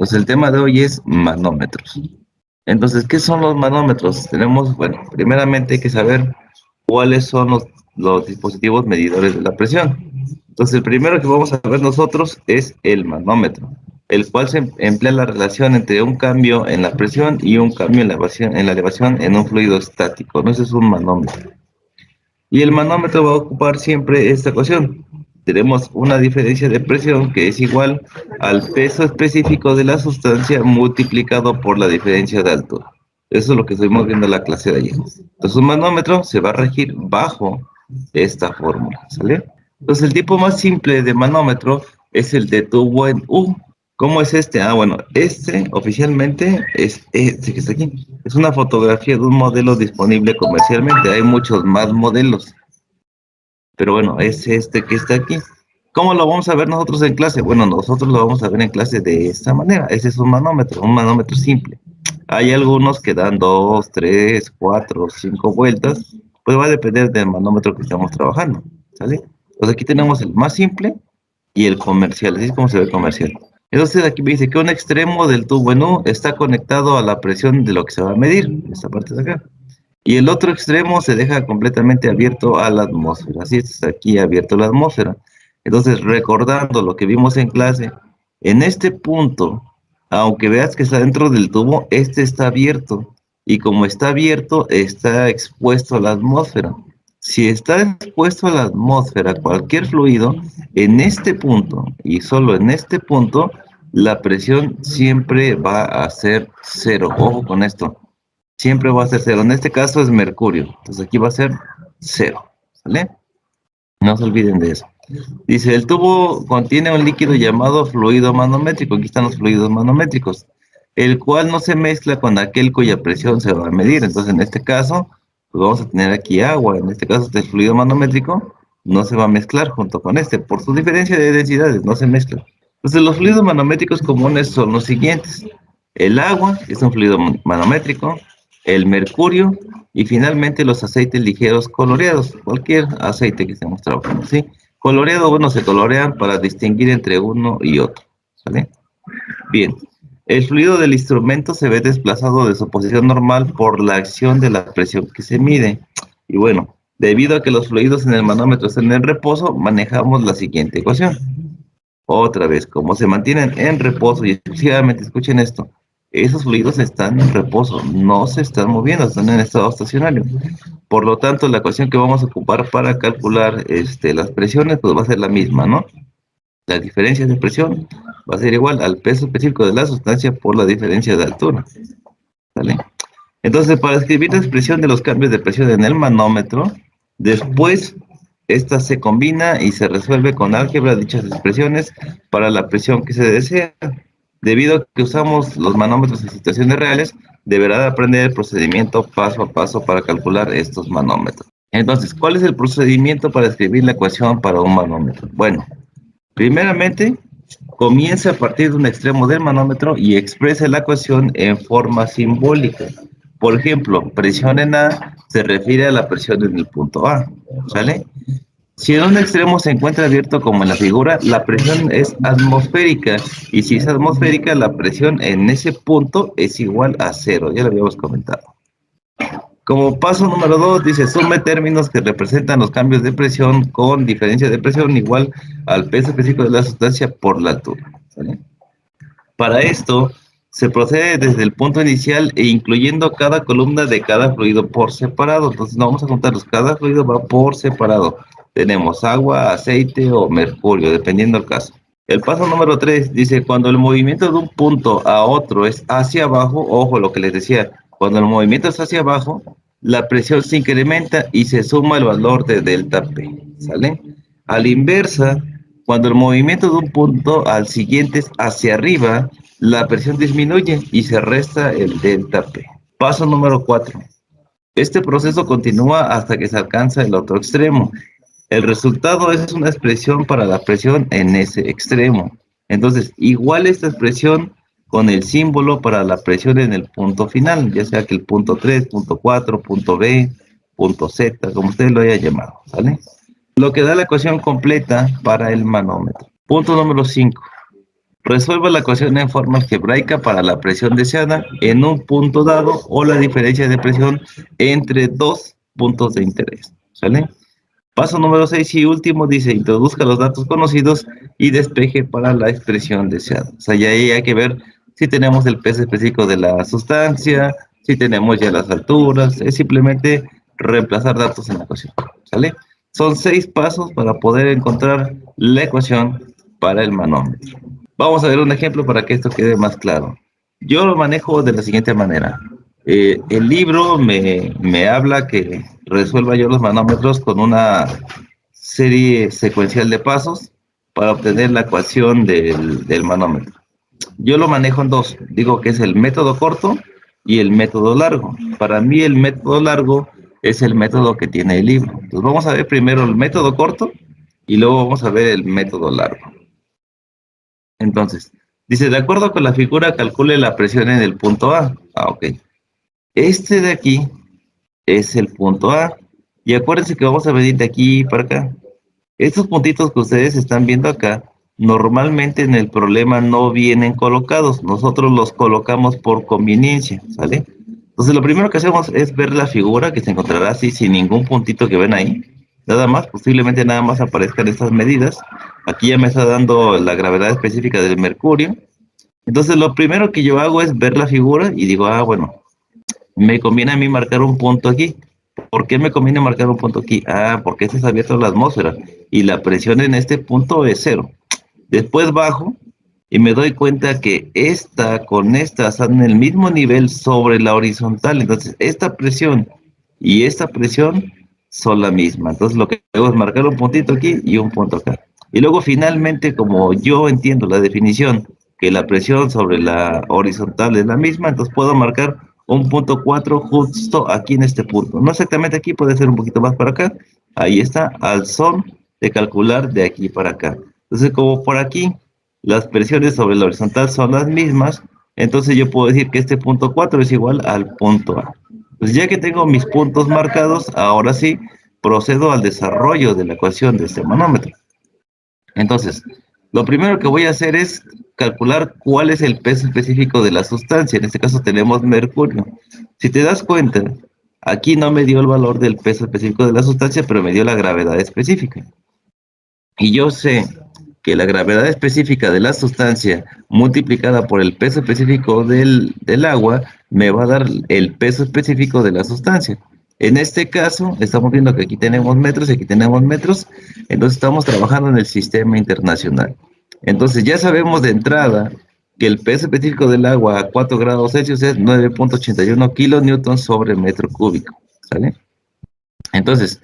Entonces el tema de hoy es manómetros. Entonces, ¿qué son los manómetros? Tenemos, bueno, primeramente hay que saber cuáles son los dispositivos medidores de la presión. Entonces, el primero que vamos a ver nosotros es el manómetro, el cual se emplea la relación entre un cambio en la presión y un cambio en la elevación en un fluido estático, ¿no? Ese es un manómetro. Y el manómetro va a ocupar siempre esta ecuación. Tenemos una diferencia de presión que es igual al peso específico de la sustancia multiplicado por la diferencia de altura. Eso es lo que estuvimos viendo en la clase de ayer. Entonces un manómetro se va a regir bajo esta fórmula, ¿sale? Entonces el tipo más simple de manómetro es el de tubo en U. ¿Cómo es este? Ah, bueno, este oficialmente es este que está aquí. Es una fotografía de un modelo disponible comercialmente. Hay muchos más modelos, pero bueno, es este que está aquí. ¿Cómo lo vamos a ver nosotros en clase? Bueno, nosotros lo vamos a ver en clase de esta manera. Ese es un manómetro simple. Hay algunos que dan 2, 3, 4, 5 vueltas. Pues va a depender del manómetro que estamos trabajando, ¿sale? Pues aquí tenemos el más simple y el comercial. Así es como se ve comercial. Entonces aquí me dice que un extremo del tubo en U está conectado a la presión de lo que se va a medir, esta parte de acá. Y el otro extremo se deja completamente abierto a la atmósfera. Así está aquí abierto a la atmósfera. Entonces, recordando lo que vimos en clase, en este punto, aunque veas que está dentro del tubo, este está abierto. Y como está abierto, está expuesto a la atmósfera. Si está expuesto a la atmósfera cualquier fluido, en este punto, y solo en este punto, la presión siempre va a ser cero. Ojo con esto, siempre va a ser cero. En este caso es mercurio, entonces aquí va a ser cero, ¿sale? No se olviden de eso. Dice, el tubo contiene un líquido llamado fluido manométrico. Aquí están los fluidos manométricos, el cual no se mezcla con aquel cuya presión se va a medir. Entonces, en este caso, pues vamos a tener aquí agua. En este caso, este fluido manométrico no se va a mezclar junto con este. Por su diferencia de densidades, no se mezclan. Entonces, los fluidos manométricos comunes son los siguientes. El agua, que es un fluido manométrico, el mercurio y finalmente los aceites ligeros coloreados. Cualquier aceite que estemos trabajando, ¿sí? Coloreado, bueno, se colorean para distinguir entre uno y otro, ¿sale? Bien, el fluido del instrumento se ve desplazado de su posición normal por la acción de la presión que se mide. Y bueno, debido a que los fluidos en el manómetro están en reposo, manejamos la siguiente ecuación. Otra vez, como se mantienen en reposo y exclusivamente, escuchen esto, esos fluidos están en reposo, no se están moviendo, están en estado estacionario. Por lo tanto, la ecuación que vamos a ocupar para calcular las presiones, pues va a ser la misma, ¿no? La diferencia de presión va a ser igual al peso específico de la sustancia por la diferencia de altura, ¿vale? Entonces, para escribir la expresión de los cambios de presión en el manómetro, después esta se combina y se resuelve con álgebra dichas expresiones para la presión que se desea. Debido a que usamos los manómetros en situaciones reales, deberá de aprender el procedimiento paso a paso para calcular estos manómetros. Entonces, ¿cuál es el procedimiento para escribir la ecuación para un manómetro? Bueno, primeramente, comienza a partir de un extremo del manómetro y expresa la ecuación en forma simbólica. Por ejemplo, presión en A se refiere a la presión en el punto A, ¿sale? Si en un extremo se encuentra abierto como en la figura, la presión es atmosférica y si es atmosférica, la presión en ese punto es igual a cero, ya lo habíamos comentado. Como paso número 2, dice, sume términos que representan los cambios de presión con diferencia de presión igual al peso específico de la sustancia por la altura, ¿vale? Para esto, se procede desde el punto inicial e incluyendo cada columna de cada fluido por separado. Entonces, no vamos a contarlos, cada fluido va por separado. Tenemos agua, aceite o mercurio, dependiendo del caso. El paso número 3 dice, cuando el movimiento de un punto a otro es hacia abajo, ojo lo que les decía, cuando el movimiento es hacia abajo, la presión se incrementa y se suma el valor de delta P, ¿sale? A la inversa, cuando el movimiento de un punto al siguiente es hacia arriba, la presión disminuye y se resta el delta P. Paso número 4. Este proceso continúa hasta que se alcanza el otro extremo. El resultado es una expresión para la presión en ese extremo. Entonces, igual esta expresión con el símbolo para la presión en el punto final, ya sea que el punto 3, punto 4, punto B, punto Z, como ustedes lo hayan llamado, ¿vale? Lo que da la ecuación completa para el manómetro. Punto número 5. Resuelva la ecuación en forma algebraica para la presión deseada en un punto dado o la diferencia de presión entre dos puntos de interés. ¿Sale? Paso número 6 y último dice, introduzca los datos conocidos y despeje para la expresión deseada. O sea, ya ahí hay que ver si tenemos el peso específico de la sustancia, si tenemos ya las alturas, es simplemente reemplazar datos en la ecuación. ¿Sale? Son 6 pasos para poder encontrar la ecuación para el manómetro. Vamos a ver un ejemplo para que esto quede más claro. Yo lo manejo de la siguiente manera. El libro me habla que resuelva yo los manómetros con una serie secuencial de pasos para obtener la ecuación del manómetro. Yo lo manejo en dos. Digo que es el método corto y el método largo. Para mí el método largo es el método que tiene el libro. Entonces vamos a ver primero el método corto y luego vamos a ver el método largo. Entonces, dice, de acuerdo con la figura, calcule la presión en el punto A. Ah, ok. Este de aquí es el punto A. Y acuérdense que vamos a venir de aquí para acá. Estos puntitos que ustedes están viendo acá, normalmente en el problema no vienen colocados. Nosotros los colocamos por conveniencia, ¿sale? Entonces, lo primero que hacemos es ver la figura que se encontrará así, sin ningún puntito que ven ahí. Nada más, posiblemente nada más aparezcan estas medidas. Aquí ya me está dando la gravedad específica del mercurio. Entonces, lo primero que yo hago es ver la figura y digo, ah, bueno, me conviene a mí marcar un punto aquí. ¿Por qué me conviene marcar un punto aquí? Ah, porque este es abierto a la atmósfera y la presión en este punto es cero. Después bajo y me doy cuenta que esta con esta están en el mismo nivel sobre la horizontal. Entonces, esta presión y esta presión son la misma. Entonces, lo que hago es marcar un puntito aquí y un punto acá. Y luego, finalmente, como yo entiendo la definición que la presión sobre la horizontal es la misma, entonces puedo marcar un punto 4 justo aquí en este punto. No exactamente aquí, puede ser un poquito más para acá. Ahí está, al son de calcular de aquí para acá. Entonces, como por aquí las presiones sobre la horizontal son las mismas, entonces yo puedo decir que este punto 4 es igual al punto A. Pues ya que tengo mis puntos marcados, ahora sí procedo al desarrollo de la ecuación de este manómetro. Entonces, lo primero que voy a hacer es calcular cuál es el peso específico de la sustancia. En este caso tenemos mercurio. Si te das cuenta, aquí no me dio el valor del peso específico de la sustancia, pero me dio la gravedad específica. Y yo sé que la gravedad específica de la sustancia multiplicada por el peso específico del agua me va a dar el peso específico de la sustancia. En este caso, estamos viendo que aquí tenemos metros y aquí tenemos metros, entonces estamos trabajando en el sistema internacional. Entonces ya sabemos de entrada que el peso específico del agua a 4 grados Celsius es 9.81 kilonewtons sobre metro cúbico, ¿sale? Entonces,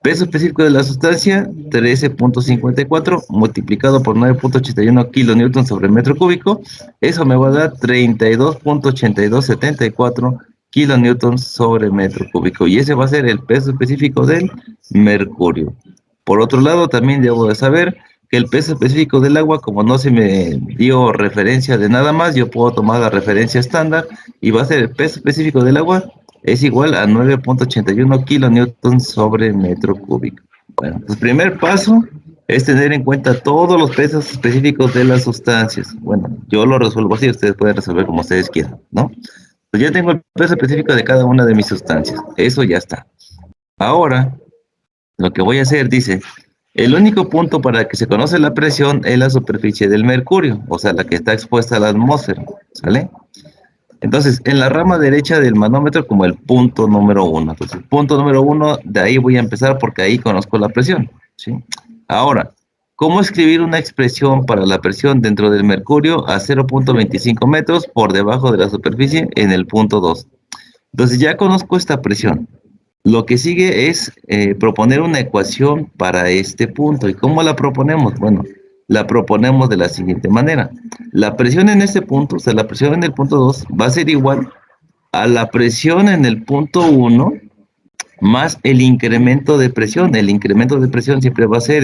peso específico de la sustancia, 13.54 multiplicado por 9.81 kilonewtons sobre metro cúbico. Eso me va a dar 32.8274 kilonewtons sobre metro cúbico. Y ese va a ser el peso específico del mercurio. Por otro lado, también debo de saber que el peso específico del agua, como no se me dio referencia de nada más, yo puedo tomar la referencia estándar y va a ser el peso específico del agua es igual a 9.81 kilonewtons sobre metro cúbico. Bueno, el primer paso es tener en cuenta todos los pesos específicos de las sustancias. Bueno, yo lo resuelvo así, ustedes pueden resolver como ustedes quieran, ¿no? Pues ya tengo el peso específico de cada una de mis sustancias. Eso ya está. Ahora, lo que voy a hacer, dice, el único punto para que se conoce la presión es la superficie del mercurio, o sea, la que está expuesta a la atmósfera, ¿sale? Entonces, en la rama derecha del manómetro como el punto número uno. Entonces, el punto número uno, de ahí voy a empezar porque ahí conozco la presión, ¿sí? Ahora, ¿cómo escribir una expresión para la presión dentro del mercurio a 0.25 metros por debajo de la superficie en el punto 2? Entonces, ya conozco esta presión. Lo que sigue es proponer una ecuación para este punto. ¿Y cómo la proponemos? Bueno, la proponemos de la siguiente manera. La presión en este punto, o sea, la presión en el punto 2 va a ser igual a la presión en el punto 1 más el incremento de presión. El incremento de presión siempre va a ser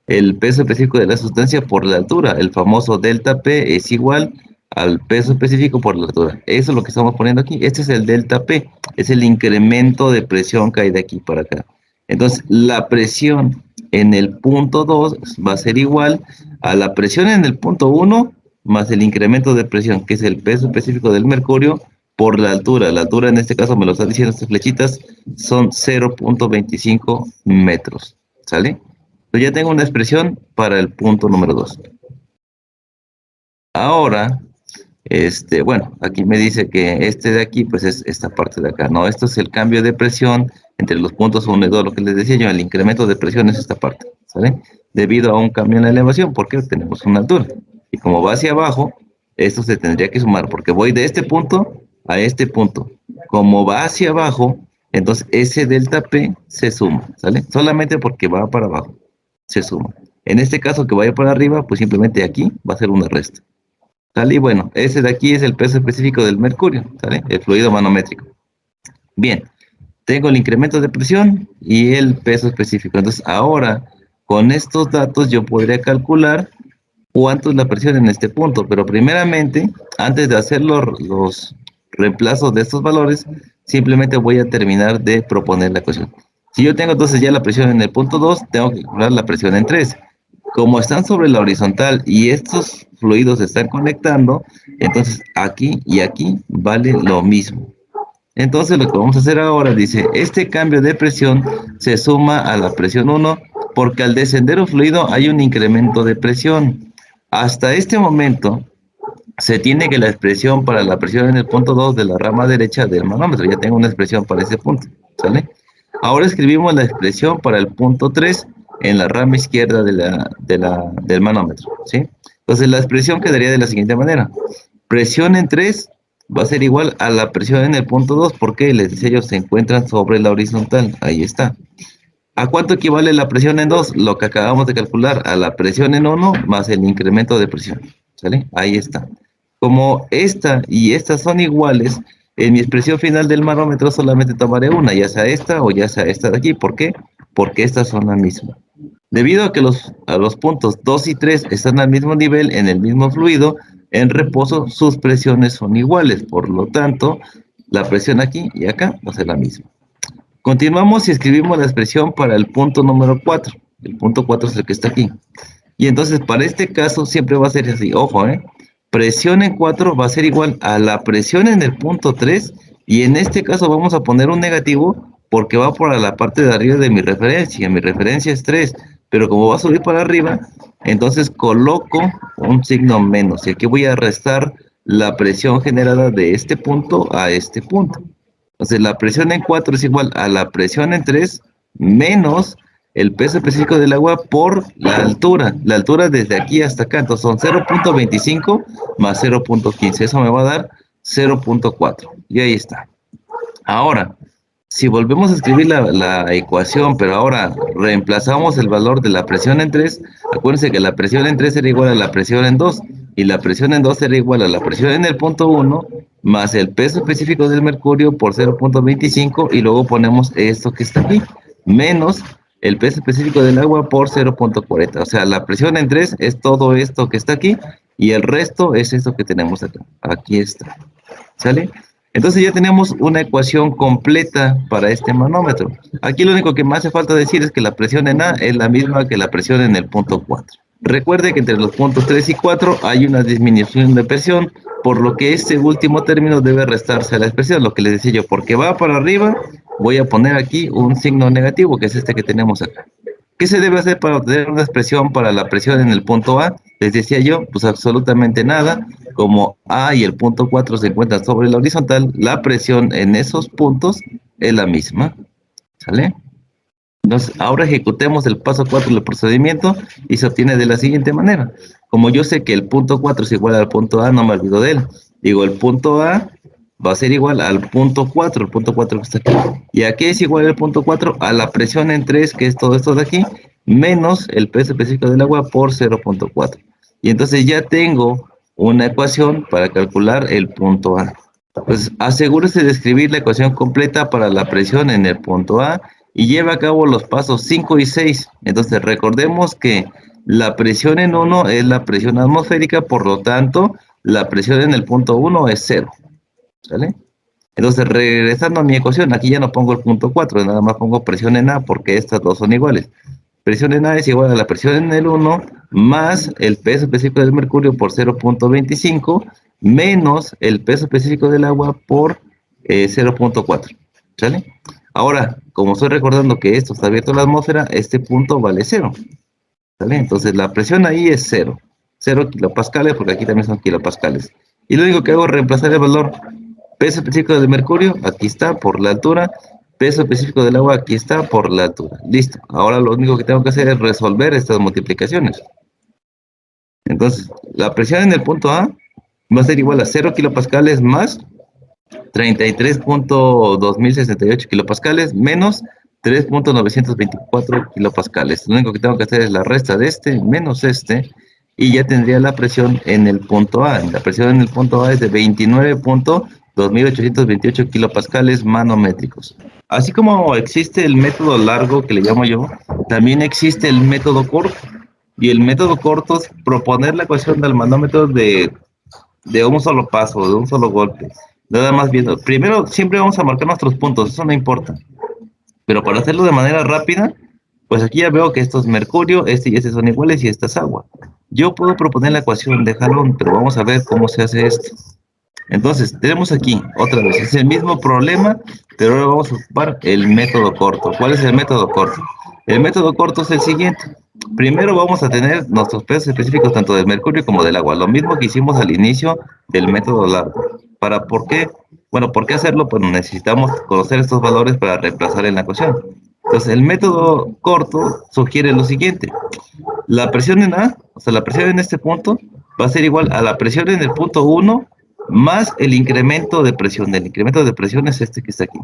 el peso específico de la sustancia por la altura. El famoso delta P es igual al peso específico por la altura. Eso es lo que estamos poniendo aquí. Este es el delta P, es el incremento de presión que hay de aquí para acá. Entonces, la presión en el punto 2 va a ser igual a la presión en el punto 1 más el incremento de presión, que es el peso específico del mercurio, por la altura. La altura en este caso me lo están diciendo estas flechitas, son 0.25 metros. ¿Sale? Entonces ya tengo una expresión para el punto número 2. Ahora, bueno, aquí me dice que este de aquí, pues es esta parte de acá, ¿no? Esto es el cambio de presión entre los puntos 1 y 2, lo que les decía yo, el incremento de presión es esta parte, ¿sale? Debido a un cambio en la elevación, porque tenemos una altura. Y como va hacia abajo, esto se tendría que sumar, porque voy de este punto a este punto. Como va hacia abajo, entonces ese delta P se suma, ¿sale? Solamente porque va para abajo, se suma. En este caso que vaya para arriba, pues simplemente aquí va a ser una resta. ¿Sale? Y bueno, ese de aquí es el peso específico del mercurio, ¿sale? El fluido manométrico. Bien, tengo el incremento de presión y el peso específico. Entonces, ahora, con estos datos yo podría calcular cuánto es la presión en este punto. Pero primeramente, antes de hacer los reemplazos de estos valores, simplemente voy a terminar de proponer la ecuación. Si yo tengo entonces ya la presión en el punto 2, tengo que calcular la presión en 3. Como están sobre la horizontal y estos fluidos se están conectando, entonces aquí y aquí vale lo mismo. Entonces lo que vamos a hacer ahora dice, este cambio de presión se suma a la presión 1 porque al descender un fluido hay un incremento de presión. Hasta este momento se tiene que la expresión para la presión en el punto 2 de la rama derecha del manómetro. Ya tengo una expresión para ese punto, ¿sale? Ahora escribimos la expresión para el punto 3 en la rama izquierda del manómetro, ¿sí? Entonces la expresión quedaría de la siguiente manera. Presión en 3 va a ser igual a la presión en el punto 2 porque les decía yo, se encuentran sobre la horizontal. Ahí está. ¿A cuánto equivale la presión en 2? Lo que acabamos de calcular, a la presión en 1 más el incremento de presión. ¿Sale? Ahí está. Como esta y esta son iguales, en mi expresión final del manómetro solamente tomaré una, ya sea esta o ya sea esta de aquí. ¿Por qué? Porque estas son la misma. Debido a que a los puntos 2 y 3 están al mismo nivel en el mismo fluido, en reposo sus presiones son iguales. Por lo tanto, la presión aquí y acá va a ser la misma. Continuamos y escribimos la expresión para el punto número 4. El punto 4 es el que está aquí. Y entonces para este caso siempre va a ser así. Ojo, presión en 4 va a ser igual a la presión en el punto 3. Y en este caso vamos a poner un negativo porque va por la parte de arriba de mi referencia. Mi referencia es 3. Pero como va a subir para arriba, entonces coloco un signo menos. Y aquí voy a restar la presión generada de este punto a este punto. Entonces, la presión en 4 es igual a la presión en 3 menos el peso específico del agua por la altura. La altura desde aquí hasta acá. Entonces, son 0.25 más 0.15. Eso me va a dar 0.4. Y ahí está. Ahora, si volvemos a escribir la ecuación, pero ahora reemplazamos el valor de la presión en 3, acuérdense que la presión en 3 era igual a la presión en 2, y la presión en 2 era igual a la presión en el punto 1, más el peso específico del mercurio por 0.25, y luego ponemos esto que está aquí, menos el peso específico del agua por 0.40. O sea, la presión en 3 es todo esto que está aquí, y el resto es esto que tenemos acá. Aquí está. ¿Sale? Entonces ya tenemos una ecuación completa para este manómetro. Aquí lo único que me hace falta decir es que la presión en A es la misma que la presión en el punto 4. Recuerde que entre los puntos 3 y 4 hay una disminución de presión, por lo que este último término debe restarse a la expresión, lo que les decía yo, porque va para arriba, voy a poner aquí un signo negativo, que es este que tenemos acá. ¿Qué se debe hacer para obtener una expresión para la presión en el punto A? Les decía yo, pues absolutamente nada. Como A y el punto 4 se encuentran sobre la horizontal, la presión en esos puntos es la misma. ¿Sale? Entonces, ahora ejecutemos el paso 4 del procedimiento y se obtiene de la siguiente manera. Como yo sé que el punto 4 es igual al punto A, no me olvido de él. Digo, el punto A va a ser igual al punto 4, el punto 4 que está aquí. ¿Y a qué es igual el punto 4? A la presión en 3, que es todo esto de aquí, menos el peso específico del agua por 0.4. Y entonces ya tengo una ecuación para calcular el punto A. Pues asegúrese de escribir la ecuación completa para la presión en el punto A y lleva a cabo los pasos 5 y 6. Entonces recordemos que la presión en 1 es la presión atmosférica, por lo tanto la presión en el punto 1 es 0. ¿Sale? Entonces, regresando a mi ecuación, aquí ya no pongo el punto 4, nada más pongo presión en A porque estas dos son iguales. Presión en A es igual a la presión en el 1 más el peso específico del mercurio por 0.25 menos el peso específico del agua por 0.4. ¿Sale? Ahora, como estoy recordando que esto está abierto a la atmósfera, este punto vale 0. ¿Sale? Entonces la presión ahí es 0. 0 kilopascales, porque aquí también son kilopascales. Y lo único que hago es reemplazar el valor peso específico del mercurio, aquí está, por la altura. Peso específico del agua, aquí está, por la altura. Listo. Ahora lo único que tengo que hacer es resolver estas multiplicaciones. Entonces, la presión en el punto A va a ser igual a 0 kilopascales más 33.2068 kilopascales menos 3.924 kilopascales. Lo único que tengo que hacer es la resta de este menos este y ya tendría la presión en el punto A. La presión en el punto A es de 29.2828 kilopascales manométricos. Así como existe el método largo que le llamo yo, también existe el método corto. Y el método corto es proponer la ecuación del manómetro de un solo paso, de un solo golpe. Nada más viendo. Primero, siempre vamos a marcar nuestros puntos, eso no importa. Pero para hacerlo de manera rápida, pues aquí ya veo que esto es mercurio, este y este son iguales y esta es agua. Yo puedo proponer la ecuación de jalón, pero vamos a ver cómo se hace esto. Entonces, tenemos aquí, otra vez, es el mismo problema, pero ahora vamos a ocupar el método corto. ¿Cuál es el método corto? El método corto es el siguiente. Primero vamos a tener nuestros pesos específicos tanto del mercurio como del agua, lo mismo que hicimos al inicio del método largo. ¿Por qué? Bueno, ¿por qué hacerlo? Pues necesitamos conocer estos valores para reemplazar en la ecuación. Entonces, el método corto sugiere lo siguiente. La presión en A, o sea, la presión en este punto, va a ser igual a la presión en el punto 1 más el incremento de presión. El incremento de presión es este que está aquí.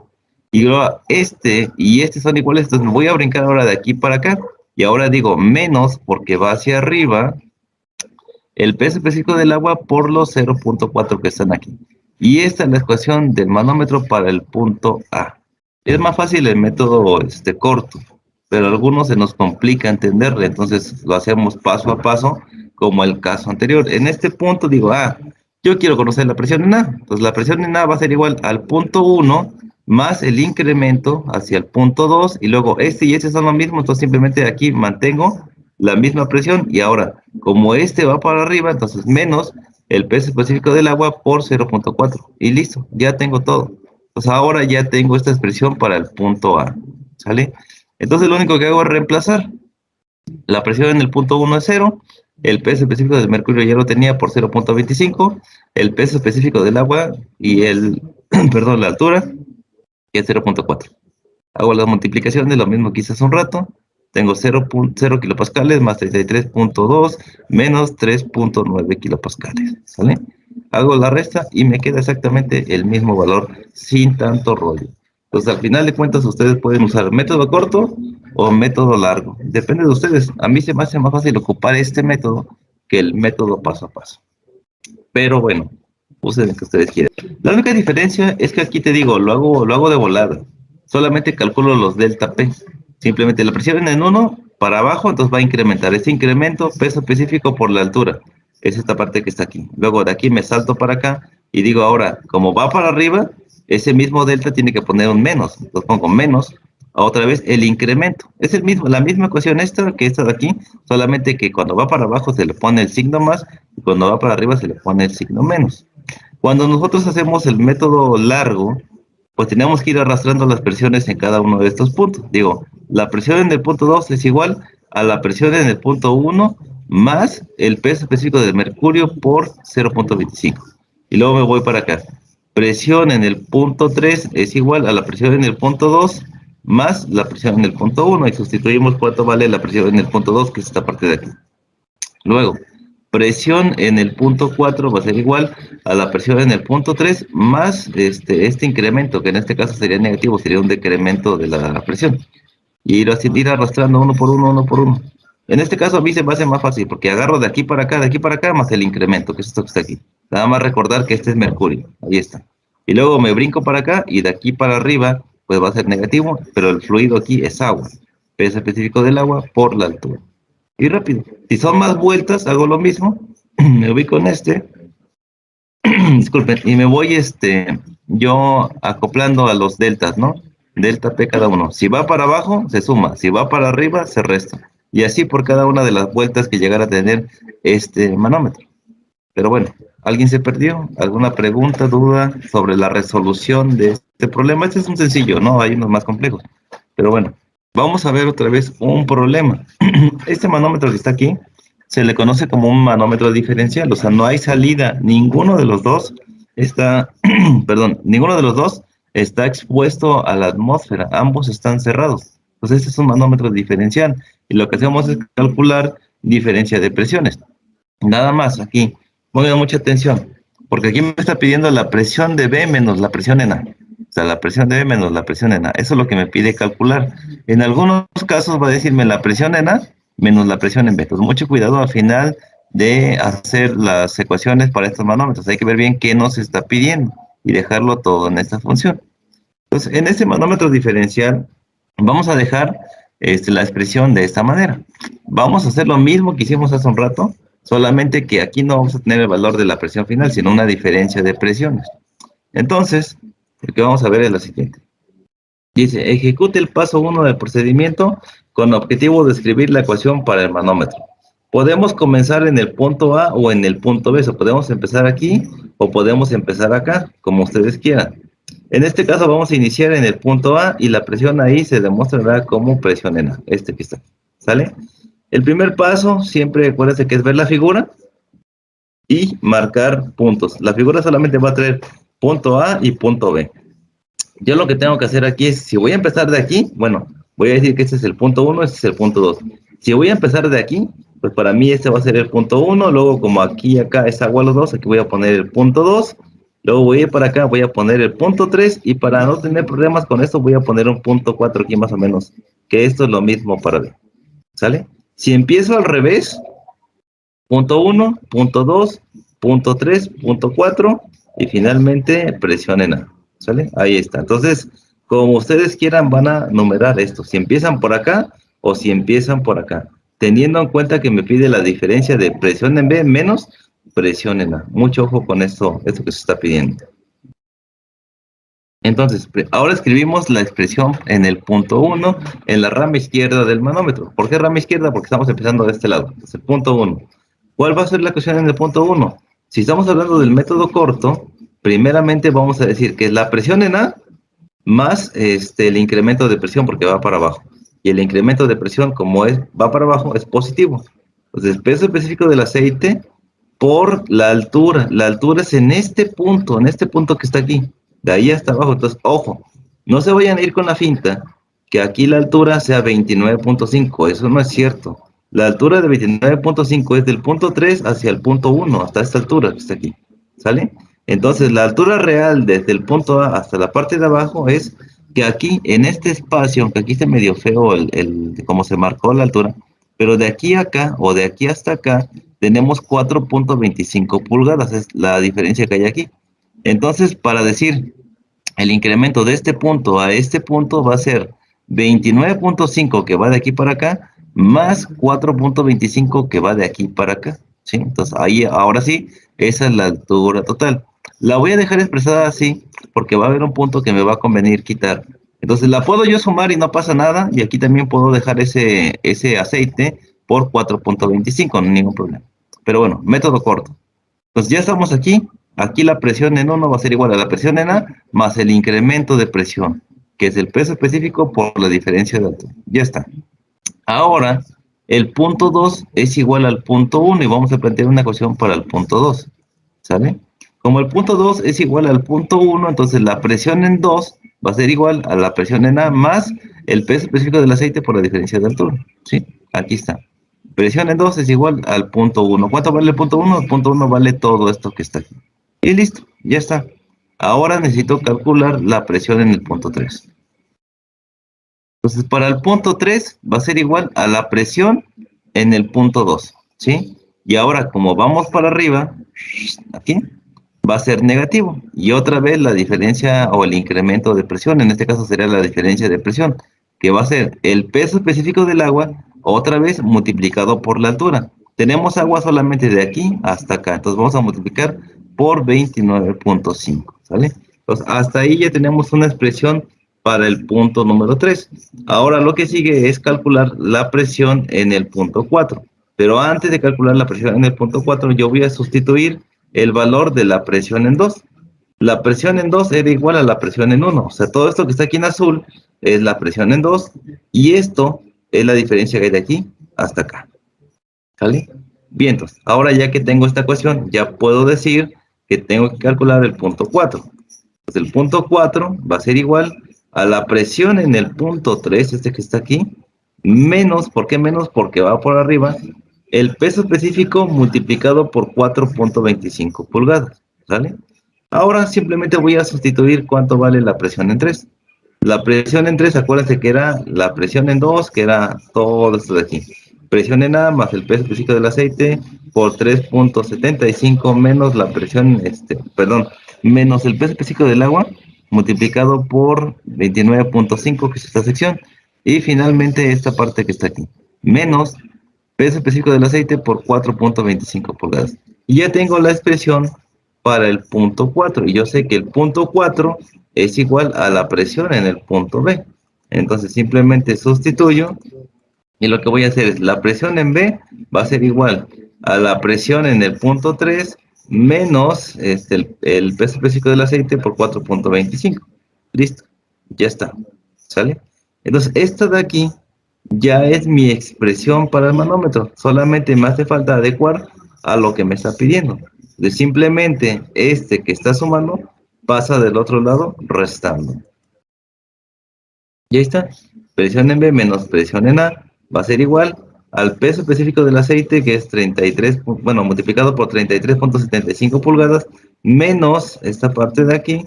Y luego este y este son iguales, entonces me voy a brincar ahora de aquí para acá. Y ahora digo menos porque va hacia arriba el peso específico del agua por los 0.4 que están aquí. Y esta es la ecuación del manómetro para el punto A. Es más fácil el método corto, pero a algunos se nos complica entenderle, entonces lo hacemos paso a paso, como el caso anterior. En este punto digo, yo quiero conocer la presión en A. Entonces la presión en A va a ser igual al punto 1 más el incremento hacia el punto 2 y luego este y este son lo mismo, entonces simplemente aquí mantengo la misma presión y ahora como este va para arriba, entonces menos el peso específico del agua por 0.4 y listo, ya tengo todo. Pues ahora ya tengo esta expresión para el punto A, ¿sale? Entonces lo único que hago es reemplazar. La presión en el punto 1 es 0, el peso específico del mercurio ya lo tenía por 0.25, el peso específico del agua y perdón, la altura, que es 0.4. Hago las multiplicaciones, lo mismo que hice hace un rato. Tengo 0.0 kilopascales más 33.2 menos 3.9 kilopascales. ¿Sale? Hago la resta y me queda exactamente el mismo valor sin tanto rollo. Entonces, al final de cuentas, ustedes pueden usar método corto o método largo. Depende de ustedes. A mí se me hace más fácil ocupar este método que el método paso a paso. Pero bueno, usen el que ustedes quieran. La única diferencia es que aquí te digo, lo hago de volada. Solamente calculo los delta P. Simplemente la presión en 1 para abajo, entonces va a incrementar. Este incremento, peso específico por la altura. Es esta parte que está aquí. Luego de aquí me salto para acá y digo ahora, como va para arriba, ese mismo delta tiene que poner un menos. Entonces pongo menos, otra vez el incremento. Es la misma ecuación esta que esta de aquí, solamente que cuando va para abajo se le pone el signo más y cuando va para arriba se le pone el signo menos. Cuando nosotros hacemos el método largo, pues tenemos que ir arrastrando las presiones en cada uno de estos puntos. Digo, la presión en el punto 2 es igual a la presión en el punto 1 más el peso específico del mercurio por 0.25. Y luego me voy para acá. Presión en el punto 3 es igual a la presión en el punto 2 más la presión en el punto 1 y sustituimos cuánto vale la presión en el punto 2, que es esta parte de aquí. Luego, presión en el punto 4 va a ser igual a la presión en el punto 3 más este incremento, que en este caso sería negativo, sería un decremento de la presión. Y ir arrastrando uno por uno, uno por uno. En este caso a mí se me hace más fácil, porque agarro de aquí para acá, más el incremento, que es esto que está aquí. Nada más recordar que este es mercurio, ahí está. Y luego me brinco para acá, y de aquí para arriba, pues va a ser negativo, pero el fluido aquí es agua. Peso específico del agua por la altura. Y rápido. Si son más vueltas, hago lo mismo. Me ubico en disculpen, y me voy yo acoplando a los deltas, ¿no? Delta P cada uno. Si va para abajo, se suma. Si va para arriba, se resta. Y así por cada una de las vueltas que llegara a tener este manómetro. Pero bueno, ¿alguien se perdió? ¿Alguna pregunta, duda sobre la resolución de este problema? Este es un sencillo, ¿no? Hay unos más complejos. Pero bueno, vamos a ver otra vez un problema. Este manómetro que está aquí se le conoce como un manómetro diferencial, o sea, no hay salida, ninguno de los dos está, perdón, ninguno de los dos está expuesto a la atmósfera, ambos están cerrados. Entonces, este es un manómetro diferencial y lo que hacemos es calcular diferencia de presiones. Nada más aquí, pongan mucha atención, porque aquí me está pidiendo la presión de B menos la presión en A. O sea, la presión de B menos la presión en A. Eso es lo que me pide calcular. En algunos casos va a decirme la presión en A menos la presión en B. Entonces, mucho cuidado al final de hacer las ecuaciones para estos manómetros. Hay que ver bien qué nos está pidiendo y dejarlo todo en esta función. Entonces, en este manómetro diferencial, vamos a dejar la expresión de esta manera. Vamos a hacer lo mismo que hicimos hace un rato, solamente que aquí no vamos a tener el valor de la presión final, sino una diferencia de presiones. Entonces, lo que vamos a ver es lo siguiente. Dice, ejecute el paso 1 del procedimiento con objetivo de escribir la ecuación para el manómetro. Podemos comenzar en el punto A o en el punto B, o podemos empezar aquí o podemos empezar acá, como ustedes quieran. En este caso vamos a iniciar en el punto A y la presión ahí se demostrará como presión en A, este que está, ¿sale? El primer paso, siempre acuérdense que es ver la figura y marcar puntos. La figura solamente va a traer punto A y punto B. Yo lo que tengo que hacer aquí es, si voy a empezar de aquí, bueno, voy a decir que este es el punto 1, este es el punto 2. Si voy a empezar de aquí, pues para mí este va a ser el punto 1, luego como aquí y acá es agua los dos, aquí voy a poner el punto 2, luego voy a ir para acá, voy a poner el punto 3, y para no tener problemas con esto voy a poner un punto 4 aquí más o menos, que esto es lo mismo para B, ¿sale? Si empiezo al revés, punto 1, punto 2, punto 3, punto 4 y finalmente presión en A, ¿sale? Ahí está. Entonces, como ustedes quieran van a numerar esto, si empiezan por acá o si empiezan por acá, teniendo en cuenta que me pide la diferencia de presión en B menos presión en A. Mucho ojo con esto que se está pidiendo. Entonces, ahora escribimos la expresión en el punto 1 en la rama izquierda del manómetro. ¿Por qué rama izquierda? Porque estamos empezando de este lado. Entonces, el punto 1. ¿Cuál va a ser la ecuación en el punto 1? Si estamos hablando del método corto, primeramente vamos a decir que es la presión en A más el incremento de presión porque va para abajo. Y el incremento de presión, como va para abajo, es positivo. Entonces, peso específico del aceite por la altura. La altura es en este punto que está aquí. De ahí hasta abajo. Entonces, ojo, no se vayan a ir con la finta que aquí la altura sea 29.5. Eso no es cierto. La altura de 29.5 es del punto 3 hacia el punto 1, hasta esta altura que está aquí. ¿Sale? Entonces, la altura real desde el punto A hasta la parte de abajo es que aquí, en este espacio, aunque aquí está medio feo cómo se marcó la altura, pero de aquí a acá o de aquí hasta acá tenemos 4.25 pulgadas, es la diferencia que hay aquí. Entonces, para decir el incremento de este punto a este punto va a ser 29.5 que va de aquí para acá, más 4.25 que va de aquí para acá, ¿sí? Entonces, ahí, ahora sí, esa es la altura total. La voy a dejar expresada así, porque va a haber un punto que me va a convenir quitar. Entonces, la puedo yo sumar y no pasa nada, y aquí también puedo dejar ese aceite por 4.25, no hay ningún problema. Pero bueno, método corto. Pues ya estamos aquí. Aquí la presión en 1 va a ser igual a la presión en A más el incremento de presión, que es el peso específico por la diferencia de altura. Ya está. Ahora, el punto 2 es igual al punto 1 y vamos a plantear una ecuación para el punto 2. ¿Sale? Como el punto 2 es igual al punto 1, entonces la presión en 2 va a ser igual a la presión en A más el peso específico del aceite por la diferencia de altura. ¿Sí? Aquí está. Presión en 2 es igual al punto 1. ¿Cuánto vale el punto 1? El punto 1 vale todo esto que está aquí. Y listo, ya está. Ahora necesito calcular la presión en el punto 3. Entonces, para el punto 3 va a ser igual a la presión en el punto 2, ¿sí? Y ahora, como vamos para arriba, aquí, va a ser negativo. Y otra vez la diferencia o el incremento de presión, en este caso sería la diferencia de presión, que va a ser el peso específico del agua, otra vez multiplicado por la altura. Tenemos agua solamente de aquí hasta acá, entonces vamos a multiplicar por 29.5, ¿sale? Entonces, hasta ahí ya tenemos una expresión para el punto número 3. Ahora lo que sigue es calcular la presión en el punto 4. Pero antes de calcular la presión en el punto 4, yo voy a sustituir el valor de la presión en 2. La presión en 2 era igual a la presión en 1. O sea, todo esto que está aquí en azul es la presión en 2. Y esto es la diferencia que hay de aquí hasta acá. ¿Sale? Bien, entonces, ahora ya que tengo esta ecuación, ya puedo decir que tengo que calcular el punto 4. Pues el punto 4 va a ser igual a la presión en el punto 3, este que está aquí, menos, ¿por qué menos? Porque va por arriba, el peso específico multiplicado por 4.25 pulgadas, ¿sale? Ahora simplemente voy a sustituir cuánto vale la presión en 3. La presión en 3, acuérdense que era la presión en 2, que era todo esto de aquí. Presión en A más el peso específico del aceite por 3.75 menos la presión, menos el peso específico del agua multiplicado por 29.5, que es esta sección. Y finalmente esta parte que está aquí, menos peso específico del aceite por 4.25 pulgadas. Y ya tengo la expresión para el punto 4. Y yo sé que el punto 4 es igual a la presión en el punto B. Entonces simplemente sustituyo y lo que voy a hacer es la presión en B va a ser igual a la presión en el punto 3 menos el peso específico del aceite por 4.25. Listo, ya está. ¿Sale? Entonces esta de aquí ya es mi expresión para el manómetro. Solamente me hace falta adecuar a lo que me está pidiendo. De simplemente este que está sumando pasa del otro lado restando. Y ahí está. Presión en B menos presión en A va a ser igual al peso específico del aceite, que es 33, bueno, multiplicado por 33.75 pulgadas, menos esta parte de aquí,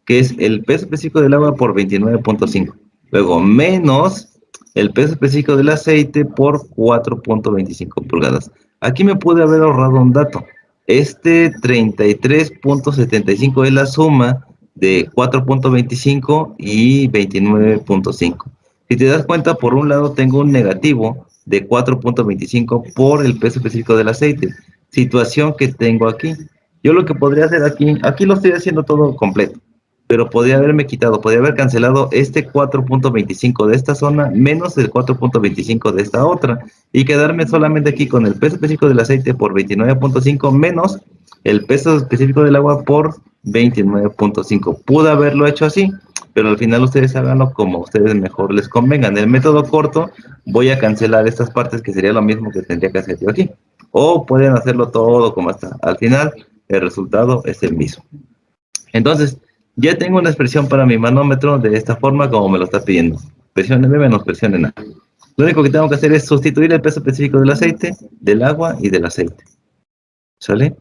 que es el peso específico del agua por 29.5. Luego, menos el peso específico del aceite por 4.25 pulgadas. Aquí me pude haber ahorrado un dato. Este 33.75 es la suma de 4.25 y 29.5. Si te das cuenta, por un lado tengo un negativo de 4.25 por el peso específico del aceite. Situación que tengo aquí. Yo lo que podría hacer aquí lo estoy haciendo todo completo, pero podría haberme quitado, podría haber cancelado este 4.25 de esta zona menos el 4.25 de esta otra y quedarme solamente aquí con el peso específico del aceite por 29.5 menos el peso específico del agua por 29.5. Pude haberlo hecho así, pero al final ustedes háganlo como a ustedes mejor les convenga. En el método corto voy a cancelar estas partes, que sería lo mismo que tendría que hacer yo aquí. O pueden hacerlo todo como está. Al final el resultado es el mismo. Entonces, ya tengo una expresión para mi manómetro de esta forma como me lo está pidiendo. Presión en B menos presión en A. Lo único que tengo que hacer es sustituir el peso específico del aceite, del agua y del aceite. ¿Sale?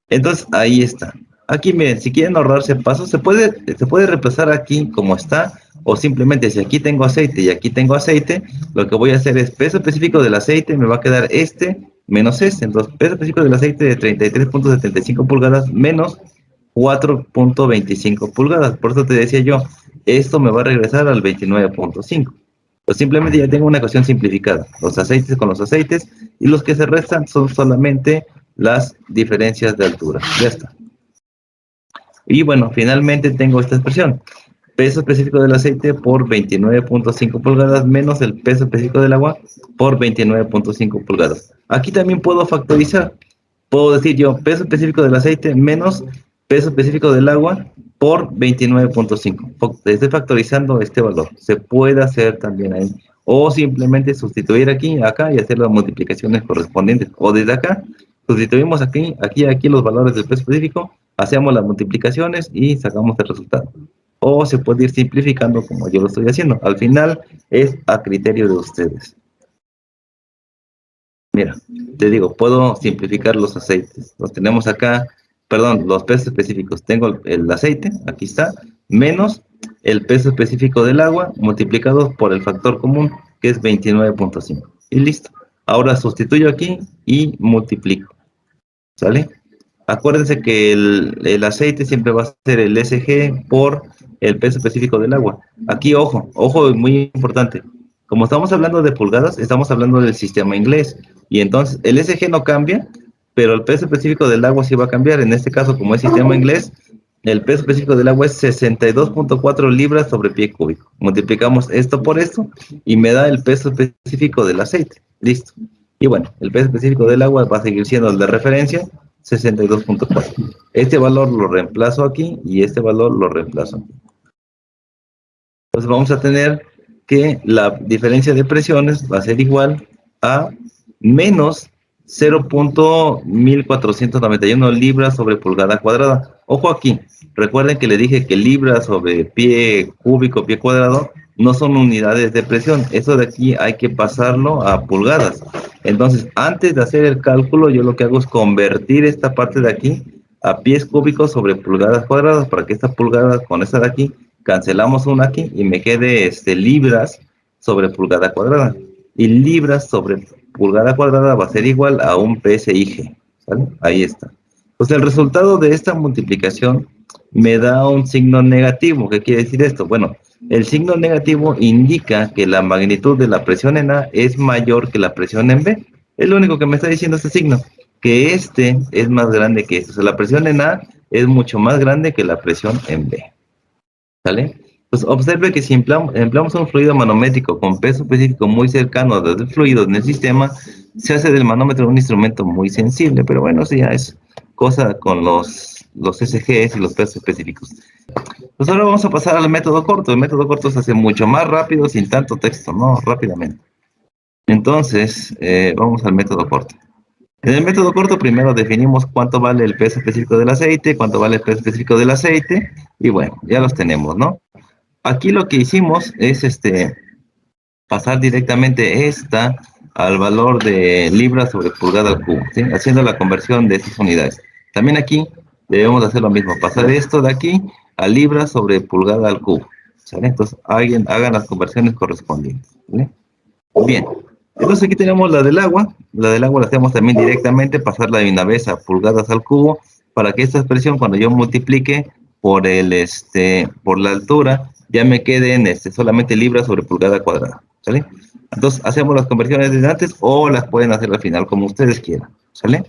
Entonces, ahí está. Aquí, miren, si quieren ahorrarse pasos, se puede reemplazar aquí como está, o simplemente si aquí tengo aceite y aquí tengo aceite, lo que voy a hacer es peso específico del aceite, me va a quedar este menos este. Entonces, peso específico del aceite de 33.75 pulgadas menos 4.25 pulgadas. Por eso te decía yo, esto me va a regresar al 29.5. Pues simplemente ya tengo una ecuación simplificada. Los aceites con los aceites y los que se restan son solamente las diferencias de altura. Ya está. Y bueno, finalmente tengo esta expresión. Peso específico del aceite por 29.5 pulgadas menos el peso específico del agua por 29.5 pulgadas. Aquí también puedo factorizar. Puedo decir yo peso específico del aceite menos peso específico del agua por 29.5. Estoy factorizando este valor. Se puede hacer también ahí. O simplemente sustituir aquí, acá y hacer las multiplicaciones correspondientes. O desde acá, sustituimos aquí los valores del peso específico, hacemos las multiplicaciones y sacamos el resultado. O se puede ir simplificando como yo lo estoy haciendo. Al final es a criterio de ustedes. Mira, te digo, puedo simplificar los aceites. Los tenemos acá, perdón, los pesos específicos. Tengo el aceite, aquí está, menos el peso específico del agua multiplicado por el factor común, que es 29.5. Y listo. Ahora sustituyo aquí y multiplico. ¿Sale? Acuérdense que el aceite siempre va a ser el SG por el peso específico del agua. Aquí, ojo, muy importante. Como estamos hablando de pulgadas, estamos hablando del sistema inglés. Y entonces el SG no cambia, pero el peso específico del agua sí va a cambiar. En este caso, como es sistema inglés, El peso específico del agua es 62.4 libras sobre pie cúbico. Multiplicamos esto por esto y me da el peso específico del aceite. Listo. Y bueno, el peso específico del agua va a seguir siendo el de referencia, 62.4. Este valor lo reemplazo aquí y este valor lo reemplazo aquí. Entonces vamos a tener que la diferencia de presiones va a ser igual a menos 0.1491 libras sobre pulgada cuadrada. Ojo aquí, recuerden que le dije que libras sobre pie cúbico, pie cuadrado, no son unidades de presión. Eso de aquí hay que pasarlo a pulgadas. Entonces, antes de hacer el cálculo, yo lo que hago es convertir esta parte de aquí a pies cúbicos sobre pulgadas cuadradas, para que esta pulgada con esta de aquí, cancelamos una aquí y me quede libras sobre pulgada cuadrada. Y libras sobre pulgada cuadrada va a ser igual a un PSIG, ¿sale? Ahí está. Pues el resultado de esta multiplicación me da un signo negativo. ¿Qué quiere decir esto? Bueno, el signo negativo indica que la magnitud de la presión en A es mayor que la presión en B. Es lo único que me está diciendo este signo, que este es más grande que este. O sea, la presión en A es mucho más grande que la presión en B. ¿Sale? Pues observe que si empleamos un fluido manométrico con peso específico muy cercano a los del fluido en el sistema, se hace del manómetro un instrumento muy sensible, pero bueno, eso ya es cosa con los SGs y los pesos específicos. Pues ahora vamos a pasar al método corto. El método corto se hace mucho más rápido, sin tanto texto, ¿no? Rápidamente. Entonces, vamos al método corto. En el método corto primero definimos cuánto vale el peso específico del aceite, cuánto vale el peso específico del aceite, y bueno, ya los tenemos, ¿no? Aquí lo que hicimos es pasar directamente esta al valor de libras sobre pulgada al cubo, ¿sí? Haciendo la conversión de estas unidades. También aquí debemos hacer lo mismo, pasar esto de aquí a libras sobre pulgada al cubo, ¿sale? Entonces, hagan las conversiones correspondientes, ¿vale? Bien, entonces aquí tenemos la del agua la hacemos también directamente, pasarla de una vez a pulgadas al cubo, para que esta expresión cuando yo multiplique por por la altura, ya me queden solamente libras sobre pulgada cuadrada, ¿sale? Entonces hacemos las conversiones desde antes o las pueden hacer al final como ustedes quieran, ¿sale?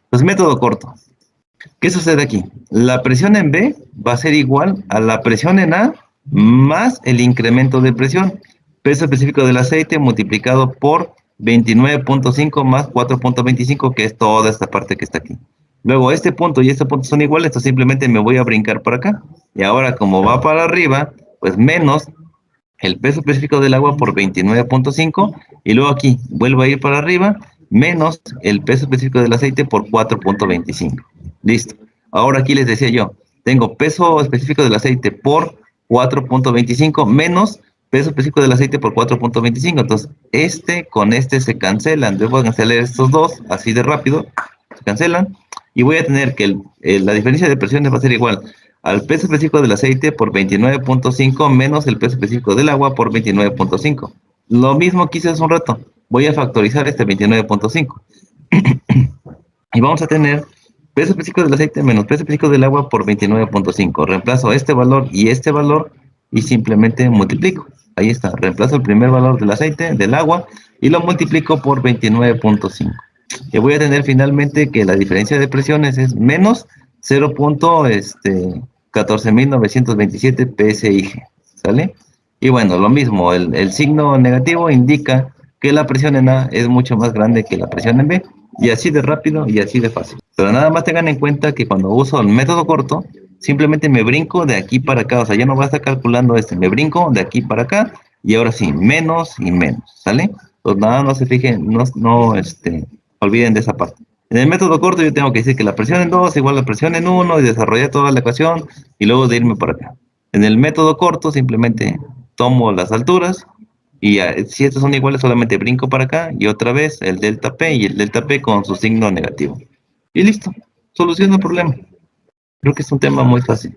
Pues método corto. ¿Qué sucede aquí? La presión en B va a ser igual a la presión en A más el incremento de presión. Peso específico del aceite multiplicado por 29.5 más 4.25, que es toda esta parte que está aquí. Luego este punto y este punto son iguales, entonces simplemente me voy a brincar para acá. Y ahora como va para arriba, pues menos el peso específico del agua por 29.5, y luego aquí vuelvo a ir para arriba, menos el peso específico del aceite por 4.25. Listo. Ahora aquí les decía yo, tengo peso específico del aceite por 4.25 menos peso específico del aceite por 4.25. Entonces, con este se cancelan. Debo cancelar estos dos así de rápido. Se cancelan. Y voy a tener que la diferencia de presiones va a ser igual al peso específico del aceite por 29.5 menos el peso específico del agua por 29.5. Lo mismo que hice hace un rato. Voy a factorizar este 29.5. Y vamos a tener peso específico del aceite menos peso específico del agua por 29.5. Reemplazo este valor y simplemente multiplico. Ahí está. Reemplazo el primer valor del aceite, del agua, y lo multiplico por 29.5. Y voy a tener finalmente que la diferencia de presiones es menos 0.14.927 PSIG, ¿sale? Y bueno, lo mismo, el signo negativo indica que la presión en A es mucho más grande que la presión en B, y así de rápido y así de fácil. Pero nada más tengan en cuenta que cuando uso el método corto, simplemente me brinco de aquí para acá, o sea, ya no voy a estar calculando me brinco de aquí para acá, y ahora sí, menos y menos, ¿sale? Pues nada, no se fijen, no olviden de esa parte. En el método corto yo tengo que decir que la presión en 2 es igual a la presión en 1 y desarrollar toda la ecuación y luego de irme para acá. En el método corto simplemente tomo las alturas y si estas son iguales solamente brinco para acá y otra vez el delta P y el delta P con su signo negativo. Y listo, soluciono el problema. Creo que es un tema muy fácil.